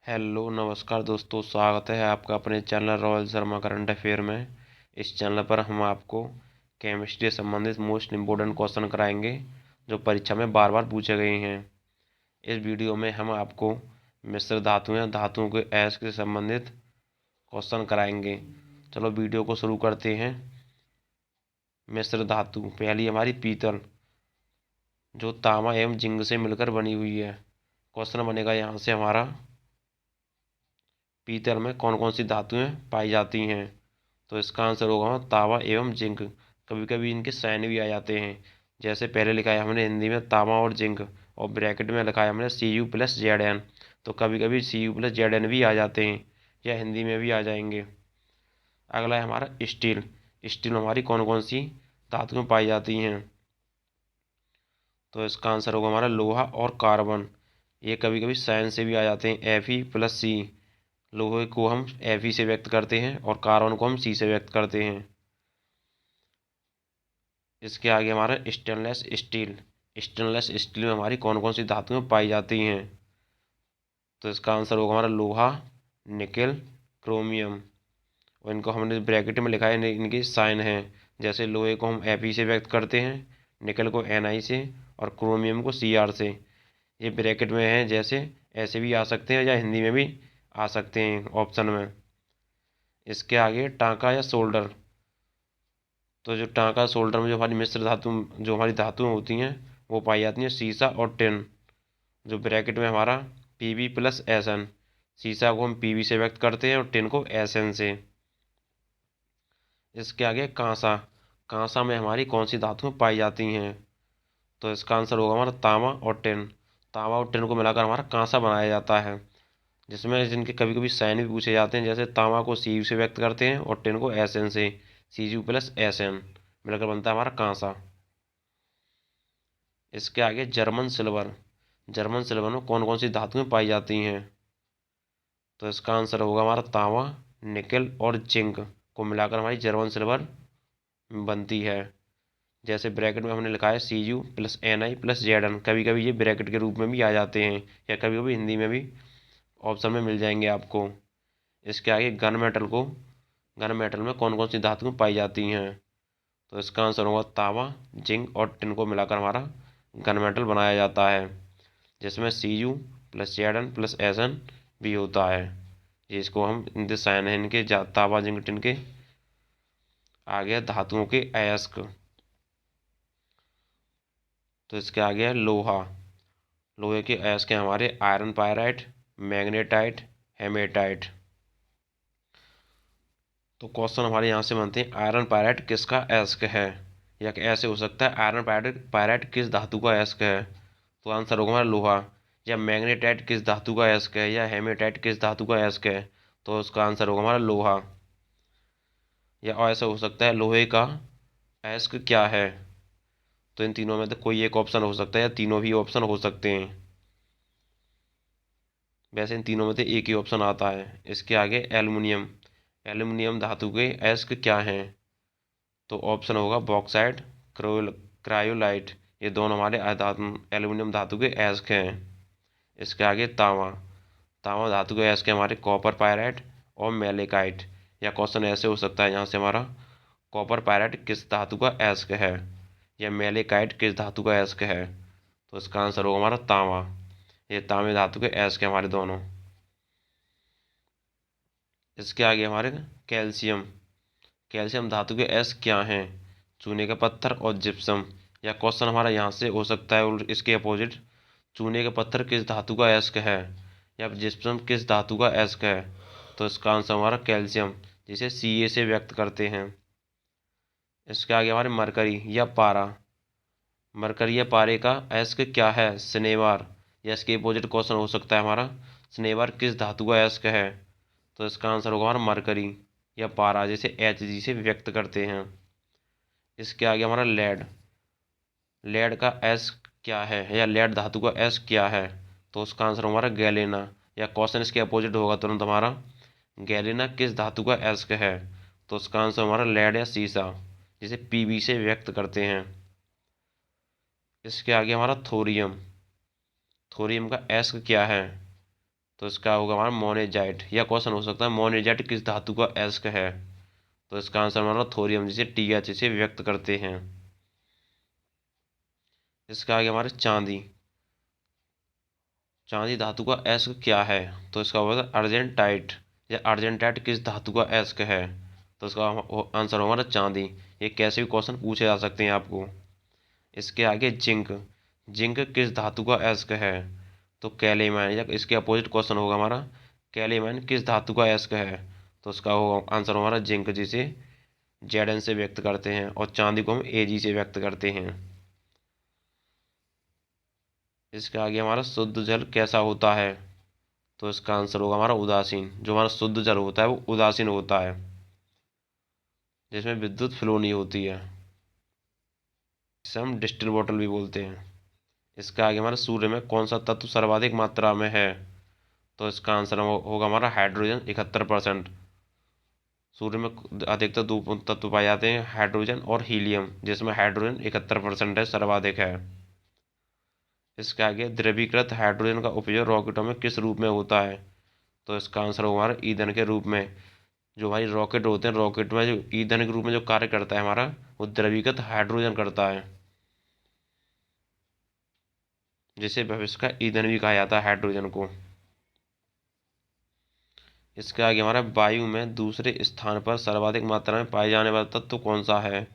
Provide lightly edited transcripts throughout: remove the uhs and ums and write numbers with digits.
Hello नमस्कार दोस्तों, स्वागत है आपका अपने channel royal Sharma current affair में। इस चैनल पर हम आपको केमिस्ट्री से संबंधित मोस्ट इम्पोर्टेंट क्वेश्चन कराएंगे जो परीक्षा में बार बार पूछे गए हैं। इस वीडियो में हम आपको मिश्र धातुओं के अयस्क से संबंधित क्वेश्चन कराएंगे। चलो वीडियो को शुरू करते हैं। मिश्र धातु पहली हमारी पीतल, जो तांबा एवं जिंक से मिलकर बनी हुई है। क्वेश्चन बनेगा यहाँ से हमारा, पीतल में कौन कौन सी धातुएं पाई जाती हैं। तो इसका आंसर होगा तांबा एवं जिंक। कभी कभी इनके साइन भी आ जाते हैं, जैसे पहले लिखा है हमने हिंदी में तांबा और जिंक, और ब्रैकेट में लिखा है हमने Cu+Zn। तो कभी कभी Cu+Zn भी आ जाते हैं, या हिंदी में भी आ जाएंगे। अगला है हमारा स्टील। स्टील में हमारी कौन कौन सी धातुएं पाई जाती हैं। तो इसका आंसर होगा हमारा लोहा और कार्बन। ये कभी कभी साइन से भी आ जाते हैं, Fe+C। लोहे को हम Fe से व्यक्त करते हैं और कार्बन को हम C से व्यक्त करते हैं। इसके आगे हमारा स्टेनलेस स्टील। स्टेनलेस स्टील में हमारी कौन कौन सी धातुएं पाई जाती हैं। तो इसका आंसर होगा हमारा लोहा, निकेल, क्रोमियम। और इनको हमने ब्रैकेट में लिखा है, इनके साइन हैं। जैसे लोहे को हम Fe से व्यक्त करते हैं, निकेल को Ni से और क्रोमियम को Cr से। ये ब्रैकेट में है, जैसे ऐसे भी आ सकते हैं या हिंदी में भी आ सकते हैं ऑप्शन में। इसके आगे टांका या सोल्डर। तो जो टांका सोल्डर में जो हमारी मिश्र धातु, जो हमारी धातुएं होती हैं, वो पाई जाती हैं सीसा और टिन। जो ब्रैकेट में हमारा Pb+Sn। सीसा को हम Pb से व्यक्त करते हैं और टिन को Sn से। इसके आगे कांसा। कांसा में हमारी कौन सी धातुएं पाई जाती हैं। तो इसका आंसर होगा हमारा तांबा और टिन। तांबा और टिन को मिलाकर हमारा कांसा बनाया जाता है, जिसमें जिनके कभी कभी साइन भी पूछे जाते हैं। जैसे तांबा को Cu से व्यक्त करते हैं और टिन को Sn से। Cu+Sn मिलकर बनता है हमारा कांसा। इसके आगे जर्मन सिल्वर। जर्मन सिल्वर में कौन कौन सी धातुएं पाई जाती हैं। तो इसका आंसर होगा हमारा तांबा, निकेल और जिंक को मिलाकर हमारी जर्मन सिल्वर बनती है। जैसे ब्रैकेट में हमने लिखा है Cu+Ni+Zn। कभी कभी ये ब्रैकेट के रूप में भी आ जाते हैं, या कभी कभी हिंदी में भी ऑप्शन में मिल जाएंगे आपको। इसके आगे गन मेटल में कौन कौन सी धातुएं पाई जाती हैं। तो इसका आंसर होगा तांबा, जिंक और टिन को मिलाकर हमारा गन मेटल बनाया जाता है, जिसमें Cu+Zn+Sn भी होता है। ये इसको हम इनके साइन है, इनके तांबा जिंक टिन के। आगे धातुओं के अयस्क। तो इसके आगे है लोहा। लोहे के अयस्क हैं हमारे आयरन पायराइट, मैग्नेटाइट, हेमेटाइट। तो क्वेश्चन हमारे यहाँ से बनते हैं, आयरन पायराइट किसका अयस्क है। या ऐसे हो सकता है, आयरन पायराइट किस धातु का अयस्क है। तो आंसर होगा हमारा लोहा। या मैग्नेटाइट किस धातु का अयस्क है, या हेमेटाइट किस धातु का अयस्क है। तो उसका आंसर होगा हमारा लोहा। या ऐसा हो सकता है, लोहे का अयस्क क्या है। तो इन तीनों में से कोई एक ऑप्शन हो सकता है, या तीनों भी ऑप्शन हो सकते हैं। वैसे इन तीनों में से एक ही ऑप्शन आता है। इसके आगे एल्युमिनियम। एल्युमिनियम धातु के अयस्क क्या हैं। तो ऑप्शन होगा बॉक्साइट, क्रायोलाइट। ये दोनों हमारे एल्युमिनियम धातु के अयस्क हैं। इसके आगे तांबा। तांबा धातु के अयस्क हमारे कॉपर पायराइट और मैलेकाइट। या क्वेश्चन ऐसे हो सकता है यहाँ से हमारा, कॉपर पायराइट किस धातु का अयस्क है, या मैलेकाइट किस धातु का अयस्क है। तो इसका आंसर होगा हमारा तांबा। ये तांबे धातु के अयस्क हैं हमारे दोनों। इसके आगे हमारे कैल्शियम। कैल्शियम धातु के अयस्क क्या हैं। चूने का पत्थर और जिप्सम। या क्वेश्चन हमारा यहाँ से हो सकता है और इसके अपोजिट, चूने का पत्थर किस धातु का अयस्क है, या जिप्सम किस धातु का अयस्क है। तो इसका आंसर हमारा कैल्शियम, जिसे Ca से व्यक्त करते हैं। इसके आगे हमारे मरकरी या पारा। मरकरी या पारे का अयस्क क्या है, शनिवार। या इसके अपोजिट क्वेश्चन हो सकता है हमारा, शनिवार किस धातु का अयस्क है। तो इसका आंसर होगा हमारा मरकरी या पारा, जिसे Hg से व्यक्त करते हैं। इसके आगे हमारा लेड। लेड का अयस्क क्या है, या लेड धातु का अयस्क क्या है। तो उसका आंसर हमारा गैलेना। या क्वेश्चन इसके अपोजिट होगा तुरंत हमारा, गैलेना किस धातु का अयस्क है। तो उसका आंसर हमारा लेड या सीसा, जिसे Pb से व्यक्त करते हैं। इसके आगे हमारा थोरियम। थोरियम का अयस्क क्या है। तो इसका होगा हमारा मोनेजाइट। या क्वेश्चन हो सकता है मोनेजाइट किस धातु का एस्क है, तो इसका आंसर हमारा थोरियम, जिसे TH से व्यक्त करते हैं। इसका आगे हमारे चांदी। चांदी धातु का एस्क क्या है, तो इसका होगा अर्जेंटाइट। या अर्जेंटाइट किस धातु का एस्क है, तो इसका आंसर होगा चांदी। ये कैसे भी क्वेश्चन पूछे जा सकते हैं आपको। इसके आगे जिंक। जिंक किस धातु का एस्क है, तो कैलेमाइन। या इसके अपोजिट क्वेश्चन होगा हमारा कैलेमाइन किस धातु का एस्क है, तो इसका होगा आंसर हमारा जिंक, जिसे Zn से व्यक्त करते हैं, और चांदी को हम Ag से व्यक्त करते हैं। इसके आगे हमारा शुद्ध जल कैसा होता है, तो इसका आंसर होगा हमारा उदासीन। जो हमारा शुद्ध जल होता है वो उदासीन होता है, जिसमें विद्युत फ्लो नहीं होती है, जिसे हम डिस्टिल वाटर भी बोलते हैं। इसके आगे हमारे सूर्य में कौन सा तत्व सर्वाधिक मात्रा में है, तो इसका आंसर होगा हमारा हाइड्रोजन 71%। सूर्य में अधिकतर दो तत्व पाए जाते हैं, हाइड्रोजन और हीलियम, जिसमें हाइड्रोजन 71% है, सर्वाधिक है। इसके आगे द्रवीकृत हाइड्रोजन का उपयोग रॉकेटों में किस रूप में होता है, तो इसका आंसर होगा हमारा ईंधन के रूप में। जो हमारी रॉकेट होते हैं, रॉकेट में जो ईंधन के रूप में जो कार्य करता है हमारा, वो द्रवीकृत हाइड्रोजन करता है, जिसे भविष्य का ईंधन भी कहा जाता है हाइड्रोजन को। इसके आगे हमारा वायु में दूसरे स्थान पर सर्वाधिक मात्रा में पाए जाने वाला तत्व कौन सा है,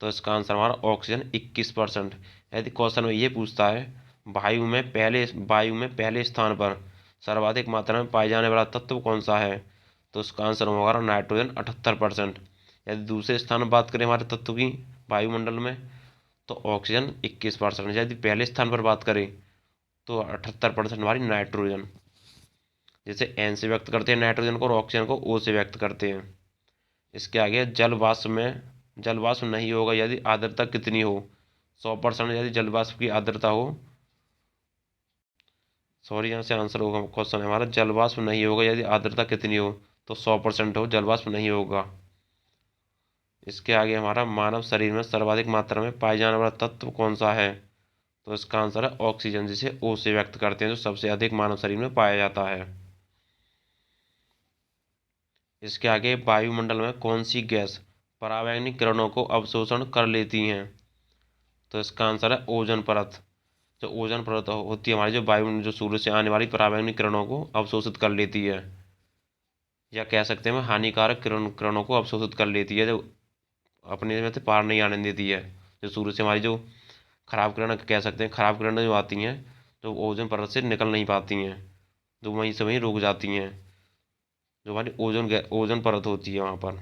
तो इसका आंसर हमारा ऑक्सीजन 21%। यदि क्वेश्चन में ये पूछता है वायु में पहले स्थान पर सर्वाधिक मात्रा में पाए जाने वाला तत्व कौन सा है, तो इसका आंसर होगा नाइट्रोजन 78%। यदि दूसरे स्थान पर बात करें हमारे तत्व की वायुमंडल में, तो ऑक्सीजन 21%। यदि पहले स्थान पर बात करें तो 78% हमारी नाइट्रोजन, जिसे N से व्यक्त करते हैं नाइट्रोजन को, और ऑक्सीजन को O से व्यक्त करते हैं। इसके आगे जल वाष्प नहीं होगा यदि आर्द्रता कितनी हो, 100%। यदि जल वाष्प की आर्द्रता हो, सॉरी यहाँ से आंसर होगा, क्वेश्चन है हमारा जल वाष्प नहीं होगा यदि आर्द्रता कितनी हो, तो 100% हो, जल वाष्प नहीं होगा। इसके आगे हमारा मानव शरीर में सर्वाधिक मात्रा में पाए जाने वाला तत्व कौन सा है, तो इसका आंसर है ऑक्सीजन, जिसे O से व्यक्त करते हैं, जो सबसे अधिक मानव शरीर में पाया जाता है। इसके आगे वायुमंडल में कौन सी गैस परावैंगनिक किरणों को अवशोषण कर लेती हैं, तो इसका आंसर है ओजोन परत। जो ओजोन परत होती है हमारी, जो वायु जो सूर्य से आने वाली परावैंगनिक किरणों को अवशोषित कर लेती है, या कह सकते हैं हानिकारक किरणों को अवशोषित कर लेती है, जो अपने में से पार नहीं आने देती है। जो सूर्य से हमारी जो खराब किरण कह सकते हैं, खराब किरणें जो आती हैं, जो ओजोन परत से निकल नहीं पाती हैं, जो वहीं से वहीं रुक जाती हैं, जो हमारी ओजोन परत होती है वहाँ पर।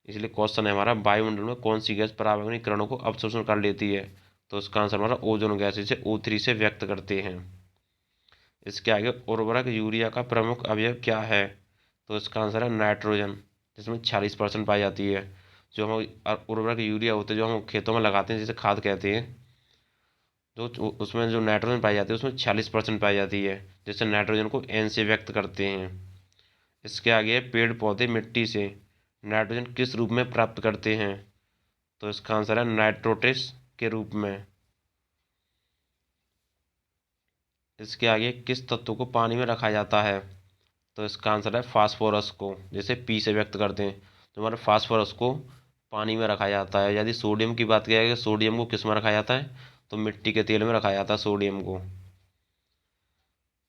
इसलिए क्वेश्चन है हमारा वायुमंडल में कौन सी गैस परावैंगनिक किरणों को अवशोषण कर लेती है, तो इसका आंसर हमारा ओजोन गैस, इसे O3 से व्यक्त करते हैं। इसके आगे उर्वरक यूरिया का प्रमुख अवयव क्या है, तो इसका आंसर है नाइट्रोजन, जिसमें 46% पाई जाती है। जो हम उर्वरक यूरिया होते हैं, जो हम खेतों में लगाते हैं, जिसे खाद कहते हैं, जो उसमें जो नाइट्रोजन पाई जाती है उसमें 46% पाई जाती है, जिससे नाइट्रोजन को N से व्यक्त करते हैं। इसके आगे पेड़ पौधे मिट्टी से नाइट्रोजन किस रूप में प्राप्त करते हैं, तो इसका आंसर है नाइट्रोटेस के रूप में। इसके आगे किस तत्व को पानी में रखा जाता है, तो इसका आंसर है फास्फोरस को, जिसे P से व्यक्त करते हैं। तो हमारे फास्फोरस को पानी में रखा जाता है। यदि सोडियम की बात किया जाए, सोडियम को किस में रखा जाता है, तो मिट्टी के तेल में रखा जाता है सोडियम को।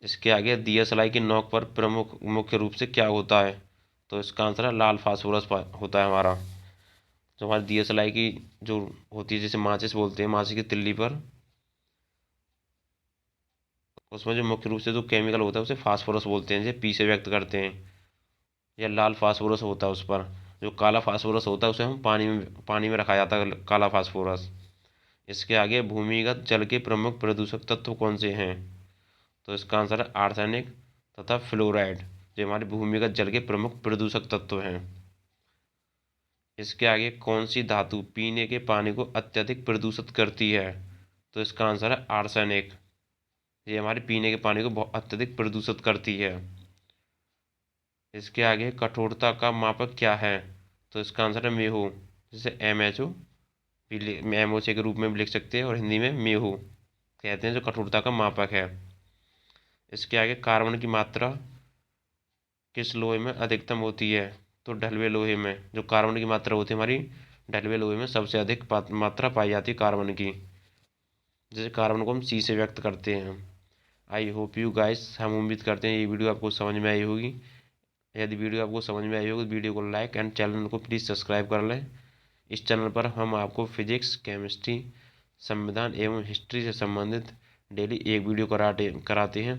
इसके आगे दियासलाई की नोक पर मुख्य रूप से क्या होता है, तो इसका आंसर है लाल फास्फोरस होता है हमारा। जो हमारी दियासलाई की जो होती है, जिसे माचिस बोलते हैं, माचिस की तिल्ली पर, उसमें जो मुख्य रूप से जो केमिकल होता है उसे फास्फोरस बोलते हैं, जिसे P से व्यक्त करते हैं। या लाल फास्फोरस होता है उस पर। जो काला फास्फोरस होता है उसे हम पानी में रखा जाता है, काला फास्फोरस। इसके आगे भूमिगत जल के प्रमुख प्रदूषक तत्व कौन से हैं, तो इसका आंसर है आर्सेनिक तथा फ्लोराइड, जो हमारे भूमिगत जल के प्रमुख प्रदूषक तत्व हैं। इसके आगे कौन सी धातु पीने के पानी को अत्यधिक प्रदूषित करती है, तो इसका आंसर है आर्सेनिक। ये हमारे पीने के पानी को बहुत अत्यधिक प्रदूषित करती है। इसके आगे कठोरता का मापक क्या है, तो इसका आंसर है मेहू, जिसे MHO MOC के रूप में भी लिख सकते हैं, और हिंदी में मेहू कहते हैं, जो कठोरता का मापक है। इसके आगे कार्बन की मात्रा किस लोहे में अधिकतम होती है? तो ढलुए लोहे में जो कार्बन की मात्रा होती है हमारी, ढलुए लोहे में सबसे अधिक मात्रा पाई जाती है कार्बन की। जैसे कार्बन को हम सी से व्यक्त करते हैं। आई होप यू गाइस, हम उम्मीद करते हैं ये वीडियो आपको समझ में आई होगी। यदि वीडियो आपको समझ में आई होगी तो वीडियो को लाइक एंड चैनल को प्लीज़ सब्सक्राइब कर लें। इस चैनल पर हम आपको फिजिक्स, केमिस्ट्री, संविधान एवं हिस्ट्री से संबंधित डेली एक वीडियो कराते हैं।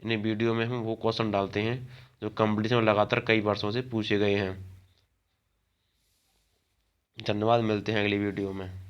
इन वीडियो में हम वो क्वेश्चन डालते हैं जो कंपटीशन में लगातार कई वर्षों से पूछे गए हैं। धन्यवाद, मिलते हैं अगली वीडियो में।